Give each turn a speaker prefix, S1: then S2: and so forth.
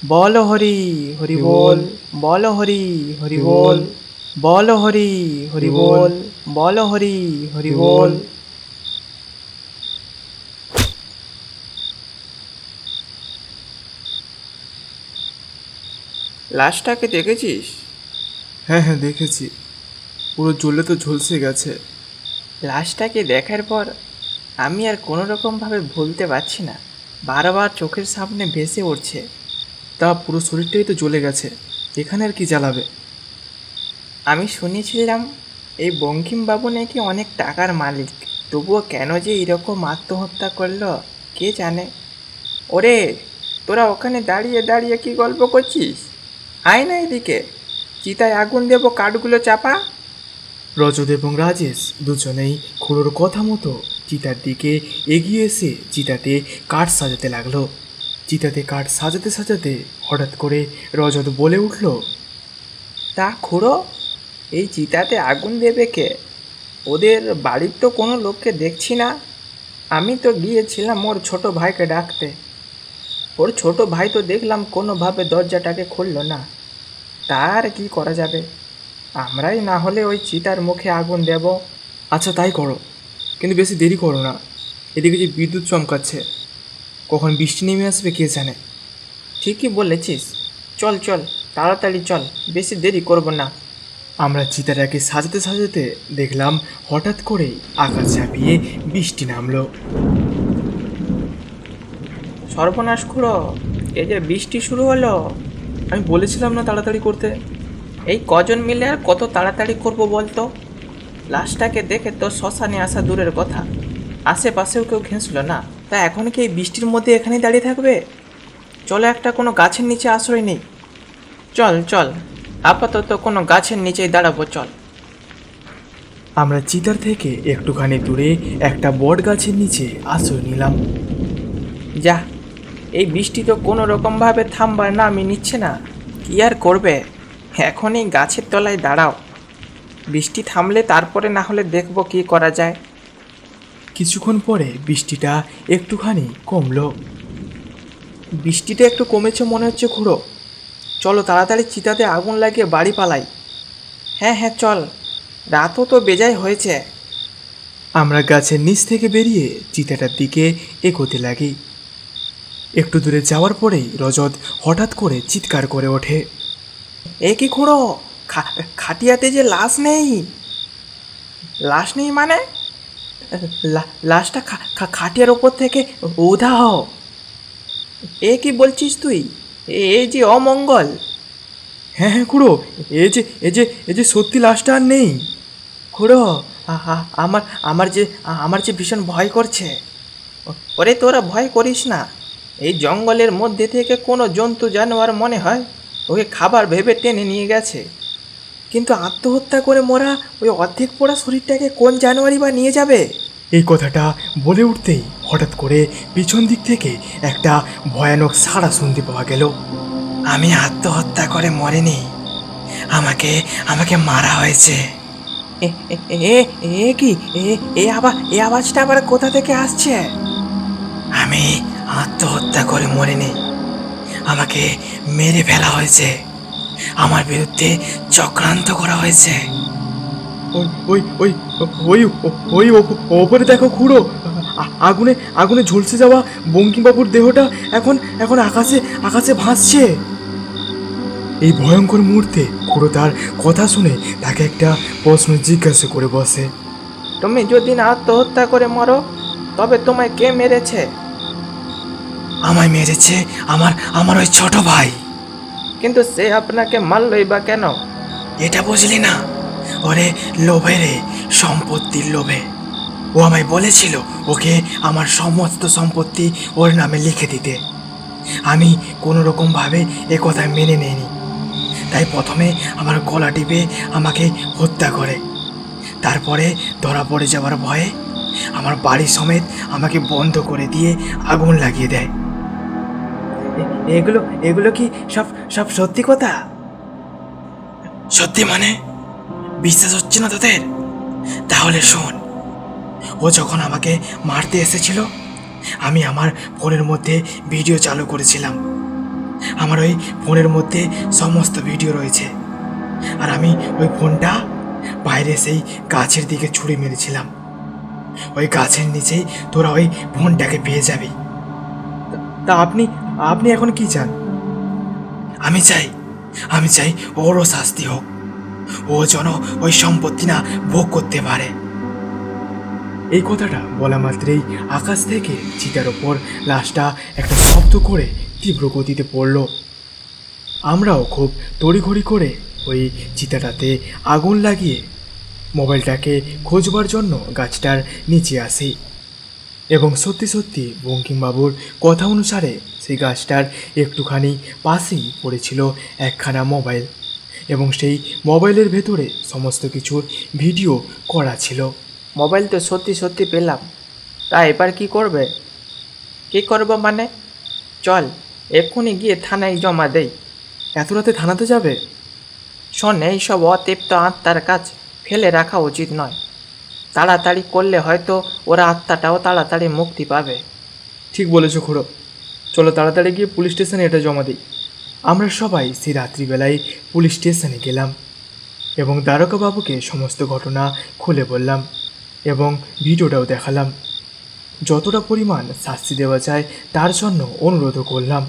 S1: বল হরি হরি বল, বল হরি হরি বল, বল হরি হরি বল, বল হরি হরি বল। লাশটাকে দেখেছিস?
S2: হ্যাঁ হ্যাঁ দেখেছি, পুরো জ্বলে তো ঝলসে গেছে।
S1: লাশটাকে দেখার পর আমি আর কোনো রকমভাবে ভুলতে পারছি না, বারবার চোখের সামনে ভেসে উঠছে।
S2: তা পুরো শরীরটাই তো জ্বলে গেছে, এখানে আর কি জ্বালাবে?
S1: আমি শুনেছিলাম এই বঙ্কিমবাবু নাকি অনেক টাকার মালিক, তবুও কেন যে এরকম আত্মহত্যা করলো কে জানে। ওরে, তোরা ওখানে দাঁড়িয়ে দাঁড়িয়ে কি গল্প করছিস? আয় না এদিকে, চিতায় আগুন দেবো, কাঠগুলো চাপা।
S2: রজত এবং রাজেশ দুজনেই খুড়োর কথা মতো চিতার দিকে এগিয়ে এসে চিতাতে কাঠ সাজাতে লাগলো। চিতাতে কাঠ সাজাতে সাজাতে হঠাৎ করে রজত বলে উঠল,
S1: তা খুড়ো, এই চিতাতে আগুন দেবে কে? ওদের বাড়ির তো কোনো লোককে দেখছি না। আমি তো গিয়েছিলাম ওর ছোট ভাইকে ডাকতে, ওর ছোট ভাই তো দেখলাম কোনোভাবে দরজাটাকে খুললো না। তার কি করা যাবে, আমরাই না হলে ওই চিতার মুখে আগুন দেব।
S2: আচ্ছা তাই করো, কিন্তু বেশি দেরি করো না, এদিকে যে বিদ্যুৎ চমকাচ্ছে, কখন বৃষ্টি নেমে আসবে কে জানে।
S1: ঠিকই বলেছিস, চল চল, তাড়াতাড়ি চল, বেশি দেরি করব না।
S2: আমরা চিতাটাকে সাজাতে সাজাতে দেখলাম হঠাৎ করেই আকাশ ঝাঁপিয়ে বৃষ্টি নামলো।
S1: সর্বনাশ খুড়ো, এই যে বৃষ্টি শুরু হলো।
S2: আমি বলেছিলাম না তাড়াতাড়ি করতে।
S1: এই কজন মিলে আর কত তাড়াতাড়ি করব বলতো? লাশটাকে দেখে তো শ্মশানে আসা দূরের কথা, আশেপাশেও কেউ ঘেঁষলো না, তা এখন কি এই বৃষ্টির মধ্যে এখানেই দাঁড়িয়ে থাকবে? চলো একটা কোনো গাছের নিচে আশ্রয় নেই। চল চল, আপাতত কোনো গাছের নিচেই দাঁড়াবো, চল।
S2: আমরা চিতার থেকে একটুখানি দূরে একটা বট গাছের নিচে আশ্রয় নিলাম।
S1: যা, এই বৃষ্টি তো কোনো রকমভাবে থামবার নামই নিচ্ছে না। কি আর করবে, এখন এই গাছের তলায় দাঁড়াও, বৃষ্টি থামলে তারপরে না হলে দেখবো কি করা যায়।
S2: কিছুক্ষণ পরে বৃষ্টিটা একটুখানি কমলো।
S1: বৃষ্টিটা একটু কমেছে মনে হচ্ছে খুড়ো, চলো তাড়াতাড়ি চিতাতে আগুন লাগিয়ে বাড়ি পালাই। হ্যাঁ হ্যাঁ চল, রাতও তো বেজায় হয়েছে।
S2: আমরা গাছের নিচ থেকে বেরিয়ে চিতাটার দিকে এগোতে লাগি। একটু দূরে যাওয়ার পরেই রজত হঠাৎ করে চিৎকার করে ওঠে,
S1: এ কি খুড়ো, খাটিয়াতে যে লাশ নেই। লাশ নেই মানে? লাশটা খাটিয়ার ওপর থেকে উধাও। এ কি বলছিস তুই? এই যে অমঙ্গল।
S2: হ্যাঁ হ্যাঁ খুড়ো, এই যে সত্যি লাশটা আর নেই।
S1: খুড়ো, আমার আমার যে ভীষণ ভয় করছে। ওরে তোরা ভয় করিস না, এই জঙ্গলের মধ্যে থেকে কোনো জন্তু জানোয়ার মনে হয় ওকে খাবার ভেবে টেনে নিয়ে গেছে। কিন্তু আত্মহত্যা করে মরা ওই অর্ধেক পোড়া শরীরটাকে কোন জানোয়ারই বা নিয়ে যাবে?
S2: এই কথাটা বলে উঠতেই হঠাৎ করে পিছন দিক থেকে একটা ভয়ানক সাড়া শুনতে পাওয়া গেল।
S1: আমি আত্মহত্যা করে মরিনি, আমাকে আমাকে মারা হয়েছে। এ এ এ এ কি, এ আওয়াজটা আবার কোথা থেকে আসছে? আমি আত্মহত্যা করে মরিনি, আমাকে মেরে ফেলা হয়েছে, আমার বিরুদ্ধে চক্রান্ত করা হয়েছে।
S2: ওই ওই ওই ওই ওই ওপরে দেখো খুড়ো, আগুনে আগুনে ঝলসে যাওয়া বঙ্কিমবাবুর দেহটা এখন এখন আকাশে আকাশে ভাসছে। এই ভয়ঙ্কর মুহূর্তে খুড়ো তার কথা শুনে তাকে একটা প্রশ্ন জিজ্ঞাসা করে বসে,
S1: তুমি যদি না আত্মহত্যা করে মরো, তবে তোমায় কে মেরেছে?
S2: আমায় মেরেছে আমার আমার ওই ছোট ভাই।
S1: কিন্তু সে আপনাকে মারলই বা কেন?
S2: এটা বুঝলি না, ওরে লোভে রে, সম্পত্তির লোভে। ও আমায় বলেছিল ওকে আমার সমস্ত সম্পত্তি ওর নামে লিখে দিতে। আমি কোনো রকমভাবে এ কথা মেনে নেইনি, তাই প্রথমে আমার গলা টিপে আমাকে হত্যা করে, তারপরে ধরা পড়ে যাওয়ার ভয়ে আমার বাড়ি সমেত আমাকে বন্ধ করে দিয়ে আগুন লাগিয়ে দেয়।
S1: এগুলো এগুলো কি সব সব সত্যি কথা?
S2: সত্যি মানে? বিশ্বাস হচ্ছে না তোদের? তাহলে শোন, ও যখন আমাকে মারতে এসেছিল, আমি আমার ফোনের মধ্যে ভিডিও চালু করেছিলাম। আমার ওই ফোনের মধ্যে সমস্ত ভিডিও রয়েছে। আর আমি ওই ফোনটা বাইরে সেই গাছের দিকে ছুঁড়ে মেরেছিলাম। ওই গাছের নিচেই তোরা ওই ফোনটাকে পেয়ে যাবি।
S1: তা আপনি আপনি এখন কি চান?
S2: আমি চাই ওরও শাস্তি হোক। ও যেন ওই সম্পত্তি না ভোগ করতে পারে। এই কথাটা বলা মাত্রই আকাশ থেকে চিতার ওপর লাশটা একটা শব্দ করে তীব্র গতিতে পড়ল। আমরাও খুব তড়িঘড়ি করে ওই চিতাটাতে আগুন লাগিয়ে মোবাইলটাকে খোঁজবার জন্য গাছটার নিচে আসি। এবং সত্যি সত্যি বঙ্কিমবাবুর কথা অনুসারে সেই গাছটার একটুখানি পাশেই পড়েছিল একখানা মোবাইল, এবং সেই মোবাইলের ভেতরে সমস্ত কিছুর ভিডিও করা ছিল।
S1: মোবাইল তো সত্যি সত্যি পেলাম, তা এবার কি করবে? কি করব মানে? চল এক্ষুনি গিয়ে থানায় জমা দেই।
S2: এত রাতে থানাতে যাবে?
S1: শোন, এইসব অতৃপ্ত আত্মার কাজ ফেলে রাখা উচিত নয়। তাড়াতাড়ি করলে হয়তো ওরা আত্মাটাও তাড়াতাড়ি মুক্তি পাবে।
S2: ঠিক বলেছো খুড়ো, চলো তাড়াতাড়ি গিয়ে পুলিশ স্টেশনে এটা জমা দিই। আমরা সবাই সেই রাত্রিবেলায় পুলিশ স্টেশনে গেলাম এবং দ্বারকাবাবুকে সমস্ত ঘটনা খুলে বললাম এবং ভিডিওটাও দেখালাম। যতটা পরিমাণ শাস্তি দেওয়া যায় তার জন্য অনুরোধও করলাম।